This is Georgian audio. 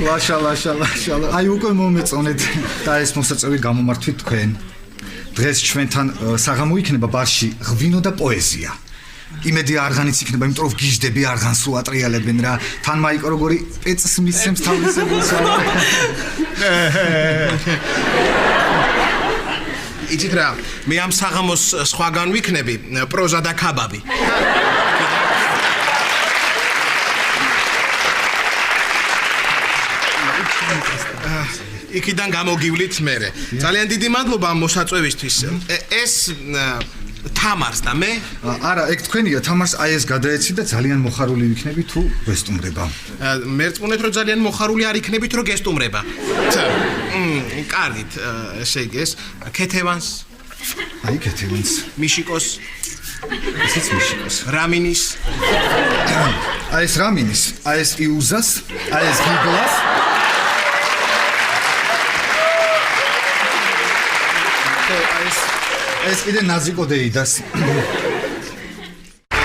ლაშა. აი უკვე მომეწონეთ და ეს მოსაწევი გამომართვით თქვენ. დღეს ჩვენთან საღამო იქნება ბარში ღვინო და პოეზია. იმედი არღანიც იქნება, იმიტომ რომ გიჟდები არღანს უატრიალებენ რა. თან მაიკო როგორი პეწს მისცემს თავისებურს. იცით რა, მე ამ საღამოს სხვაგან ვიქნები პროზა და ქაბაბი. იქიდან გამოგივლით მერე. ძალიან დიდი მადლობა ამ მოსაწვევისთვის. ეს თამარს და მე? არა, ეგ თქვენია, თამარს აი ეს გადაეცი და ძალიან მოხარული ვიქნები თუ გესტუმრება. მერწმუნეთ რომ ძალიან მოხარული არ იქნებით რომ გესტუმრება. კარგით, ესე იგი ეს ქეთევანს. აი ქეთევანს. მიშიკოს. ესეც მიშიკოს. რამინის. აი ეს რამინის, აი ეს იუზას, აი ეს გიგლას. ეს კიდე ნაზიკო დეიდას.